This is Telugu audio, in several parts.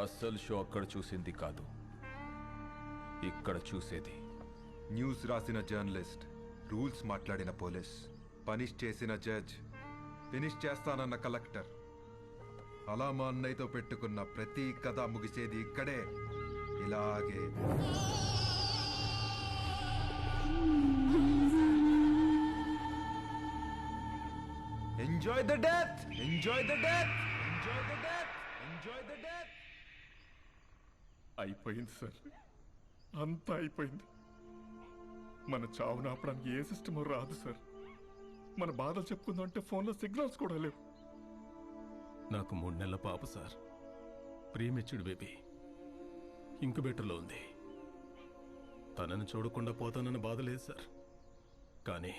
అస్సలు షో అక్కడ చూసింది కాదు, ఇక్కడ చూసేది. న్యూస్ రాసిన జర్నలిస్ట్, రూల్స్ మాట్లాడిన పోలీస్, పనిష్ చేసిన జడ్జ్, ఫినిష్ చేస్తానన్న కలెక్టర్, అలా మా అన్నయ్యతో పెట్టుకున్న ప్రతి కథ ముగిసేది ఇక్కడే, ఇలాగే. Enjoy the death, enjoy the death, enjoy the death, enjoy the death. అయిపోయింది సార్, అంతా అయిపోయింది. మన చావును ఆపడానికి ఏ సిస్టమ్ రాదు సార్. మన బాధలు చెప్పుకుందామంటే ఫోన్లో సిగ్నల్స్ కూడా లేవు. నాకు 3 నెలల పాప సార్, ప్రీమెచ్యూర్డ్ బేబీ, ఇంక్యుబేటర్లో ఉంది. తనని చూడకుండా పోతానన్న బాధ లేదు సార్. కానీ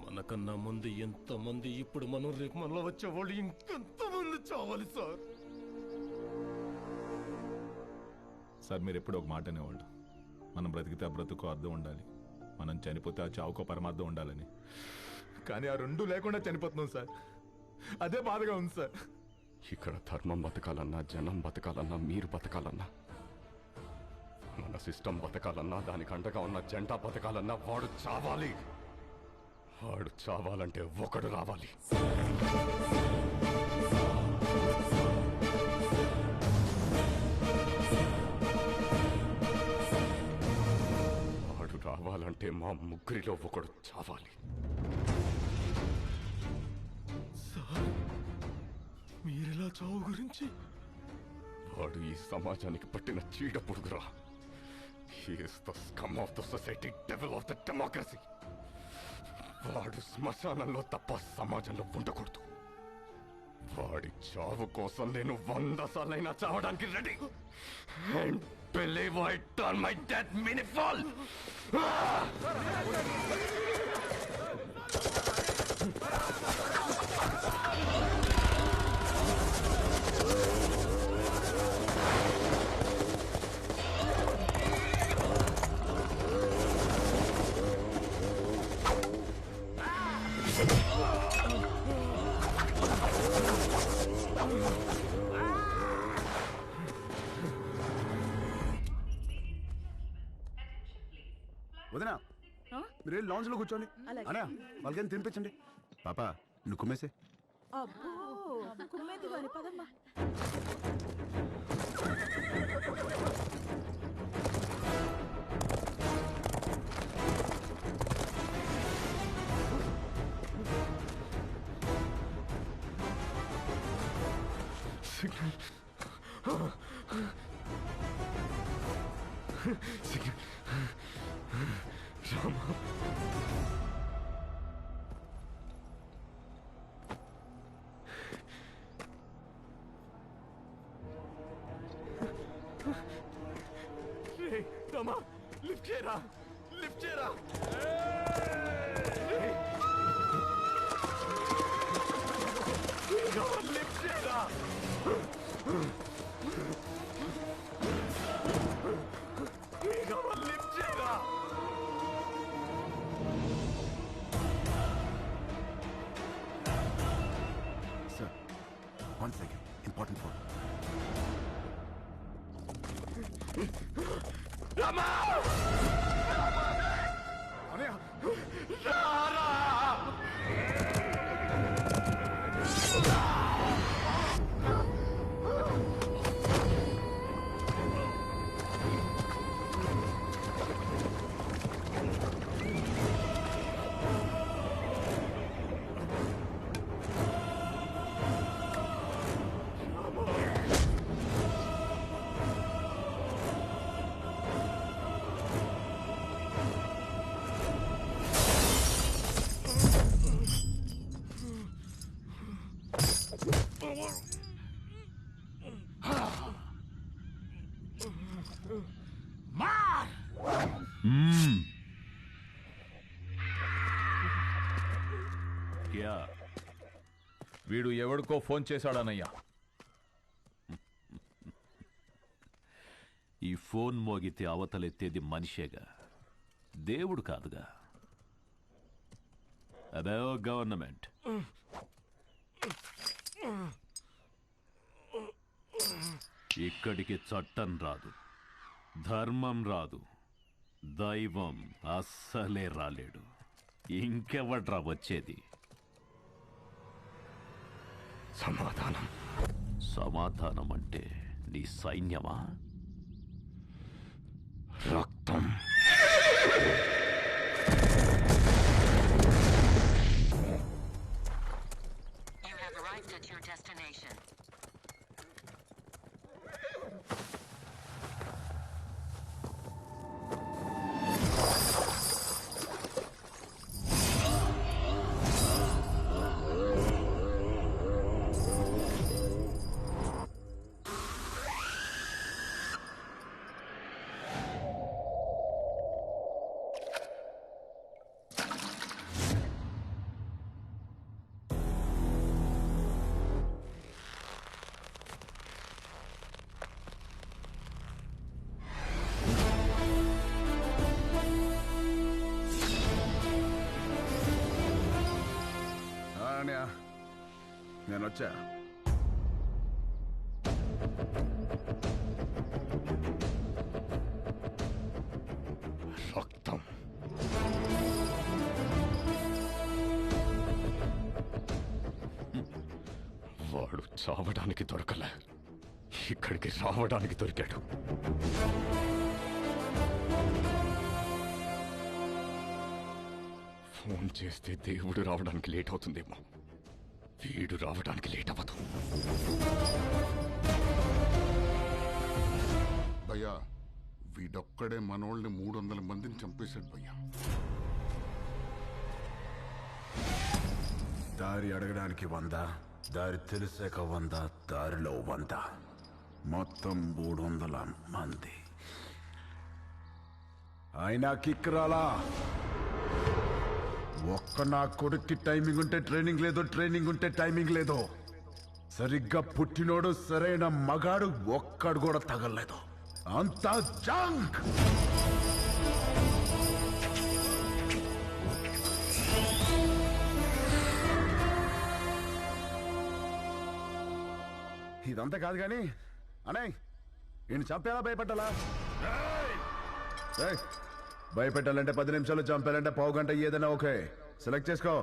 మనకన్నా ముందు ఎంతమంది, ఇప్పుడు మనం రేపు మనలో వచ్చేవాళ్ళు ఇంకెంతమంది చావాలి సార్. సార్ మీరు ఎప్పుడు ఒక మాట అనేవాళ్ళు, మనం బ్రతికితే ఆ బ్రతుకు అర్థం ఉండాలి, మనం చనిపోతే ఆ చావుకో పరమార్థం ఉండాలని. కానీ ఆ రెండు లేకుండా చనిపోతున్నాం సార్. అదే బాధగా ఉంది సార్. ఇక్కడ ధర్మం బతకాలన్నా, జనం బతకాలన్నా, మీరు బతకాలన్నా, మన సిస్టమ్ బతకాలన్నా, దానికి అండగా ఉన్న జెండా బతకాలన్నా వాడు చావాలి. వాడు చావాలంటే ఒకడు రావాలి. వాడు రావాలంటే మా ముగ్గురిలో ఒకడు చావాలి. సార్, మీరెలా చావు గురించి? వాడు ఈ సమాజానికి పట్టిన చీడ పురుగురా. He is the scum of the society, devil of the democracy. వాడు శ్మశానంలో తప్ప సమాజంలో ఉండకూడదు. వాడి చావు కోసం నేను 100 సార్లైనా చావడానికి ready. And believe I turn my death meaningful. వదినా, మీరు లాంజ్ లో కూర్చోండి. అన్నా వాళ్ళకి తినిపించండి. పాప నువ్వు కుమ్మేసే. లిఫ్ట్ చేయరా, లిఫ్ట్ చేయరా. లిఫ్ట్ చేయరా. లిఫ్ట్ చేయరా. Sir 1 second, important phone. Rama! రారా! వీడు ఎవడికో ఫోన్ చేశాడనయ్యా. ఈ ఫోన్ మోగితే అవతలెత్తేది మనిషేగా, దేవుడు కాదుగా. అదే గవర్నమెంట్. ఇక్కడికి చట్టం రాదు, ధర్మం రాదు, దైవం అస్సలే రాలేడు. ఇంకెవడ్రా వచ్చేది? సమాధానం. సమాధానం అంటే నీ సైన్యమా? రక్తం. You have arrived at your destination. నేను వచ్చా. రక్తం. వాడు చావడానికి దొరకలే, ఇక్కడికి రావడానికి దొరికాడు. ఫోన్ చేస్తే దేవుడు రావడానికి లేట్ అవుతుందేమో, వీడు రావడానికి లేట్ అవ్వదు. భయ్యా, వీడొక్కడే మనోళ్ళని 300 మందిని చంపేశాడు భయ్యా. దారి అడగడానికి 100, దారి తెలిసాక 100, దారిలో 100, మొత్తం 300 మంది. అయినా కిక్ రాలా. ఒక్క నా కొడుక్కి టైమింగ్ ఉంటే ట్రైనింగ్ లేదో, ట్రైనింగ్ ఉంటే టైమింగ్ లేదో. సరిగ్గా పుట్టినోడు సరైన మగాడు ఒక్కడు కూడా తగలలేదు. అంతా జంక్. ఇదంతా కాదు కానీ అనే ఈయన చంపేలా భయపెట్టాలా? భయపెట్టాలంటే 10 నిమిషాలు, చంపాలంటే పావు గంట, ఏదైనా ఓకే. సెలెక్ట్ చేసుకో.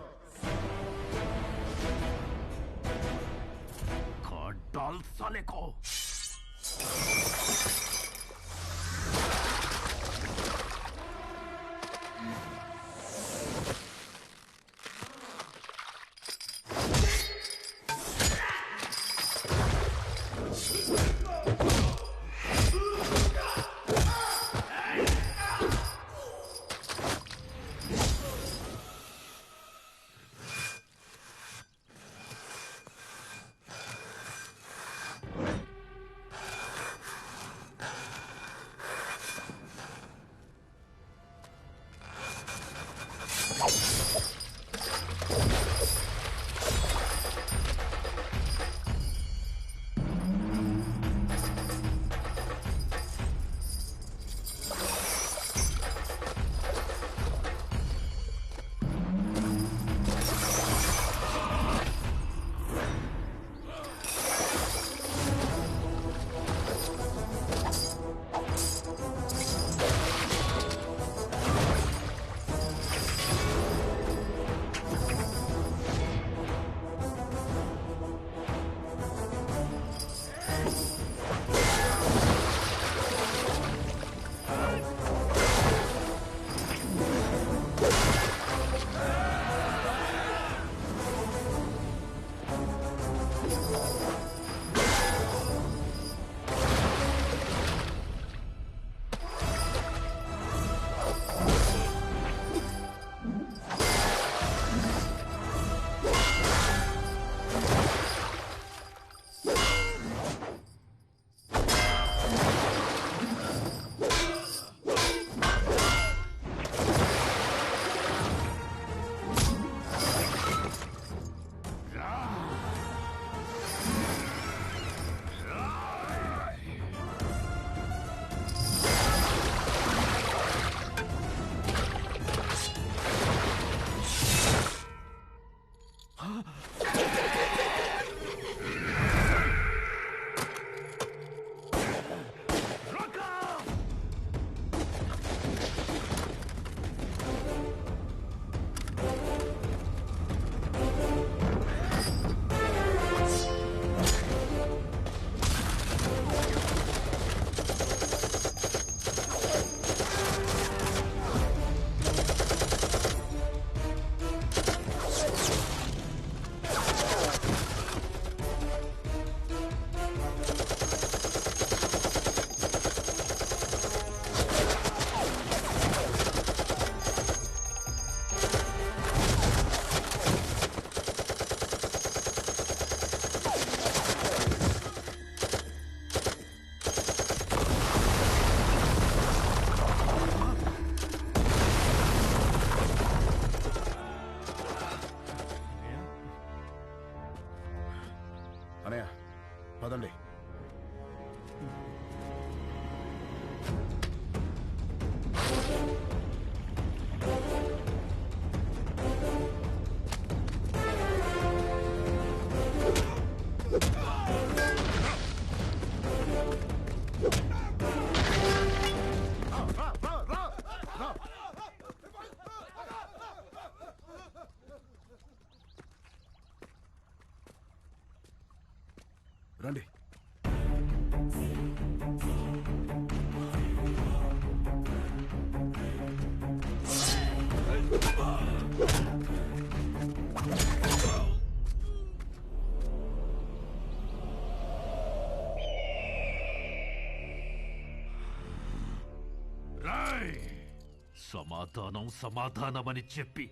సమాధానం సమాధానమని చెప్పి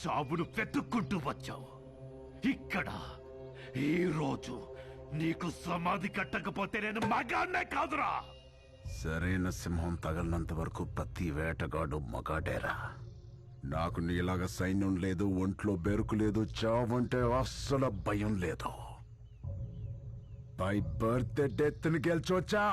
చావును వెతుక్కుంటూ వచ్చావు. ఇక్కడ ఈ రోజు నీకు సమాధి కట్టకపోతే నేను మగాన్నే కాదురా. సరైన సింహం తగలనంత వరకు ప్రతి వేటగాడు మగాడేరా. నాకు నీలాగా సైన్యం లేదు, ఒంట్లో బెరుకు లేదు, చావంటే అస్సలు భయం లేదు. బై బర్త్ డెత్ ని గెలిచొచ్చా.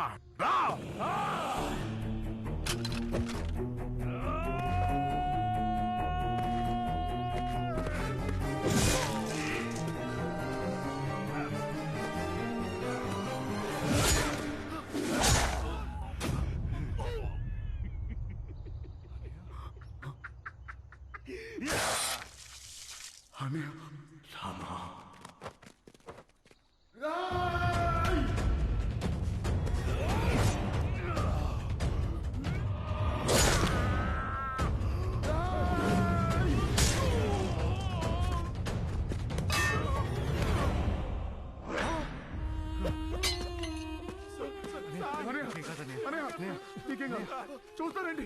చూస్తారండి,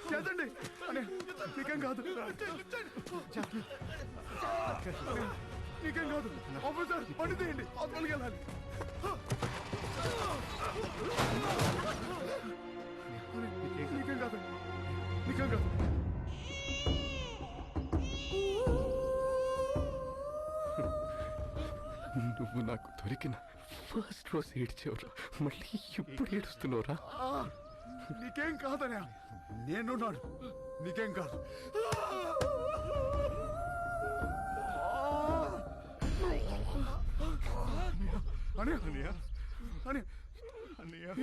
చేతండి. నీకేం కాదు, నీకేం కాదు. ఆఫీసర్ పని తీయండి, హాస్పిటల్కి వెళ్ళాలి. నీకేం కాదు, నీకేం కాదు. నువ్వు నాకు దొరికిన ఫస్ట్ రోజు ఏడ్చేవరా, మళ్ళీ ఎప్పుడు ఏడుస్తున్నావురా? నీకేం కాదనే, నేనున్నాడు. నీకేం కాదు.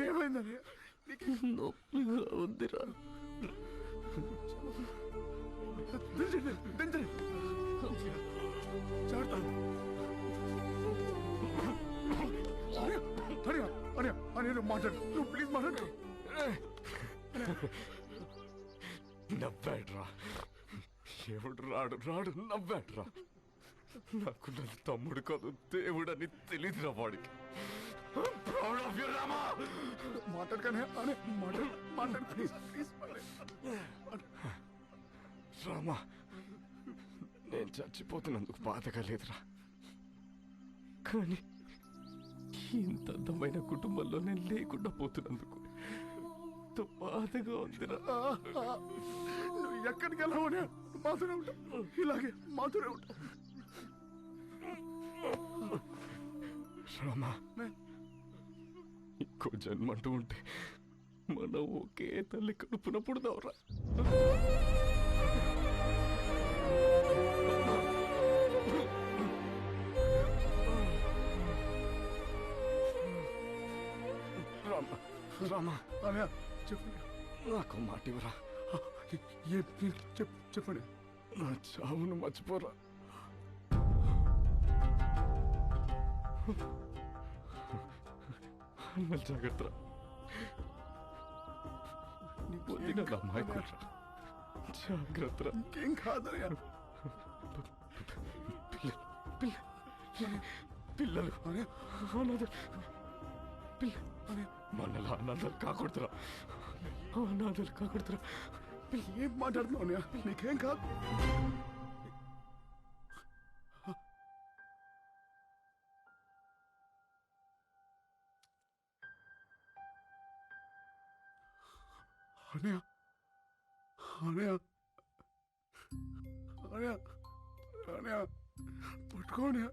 ఏమైందని నొప్పిగా ఉందిరా. దించండి. చేస్తాను. మాట్లాడు, నువ్వు ప్లీజ్ మాట్లాడు. నవ్వాడ్రా, ఎవడు రాడు రాడు నవ్వాడ్రా. నాకు నన్ను తమ్ముడు కాదు దేవుడని తెలియదురా వాడికి. మాట్లాడగానే మాట్లాడు ప్లీజ్. రామా, నేను చచ్చిపోతున్నందుకు బాధగా లేదురా, కానీ ఇంత అందమైన కుటుంబంలో నేను లేకుండా పోతున్నందుకు ఎంతో బాధగా ఉందిరా. నువ్వు ఎక్కడికి వెళ్ళావనే మాతోనే ఉంటా, ఇలాగే మాతోనే ఉంటా. రామా, ఇంకో జన్మంటూ ఉంటే మనం ఒకే తల్లి కడుపున పుడదావురా. రామా, చెప్పండి. నాకు మాట ఇవ్వరా. చెప్పండి. నా చావును మర్చిపోరా. అన్నలు జాగ్రత్త. వదిన అమ్మాయి కూడా జాగ్రత్త. ఇంకేం కాదనయ్య. పిల్లలు మనలా అనాథలు కాకూడదురా, అనాథలు కాకూడదురా. ఏం మాట్లాడుతున్నావు? నీకేం కాదు. అనయ్య, అనయ్య, అనయ్య, అనయ్య, పట్టుకోనయ్య.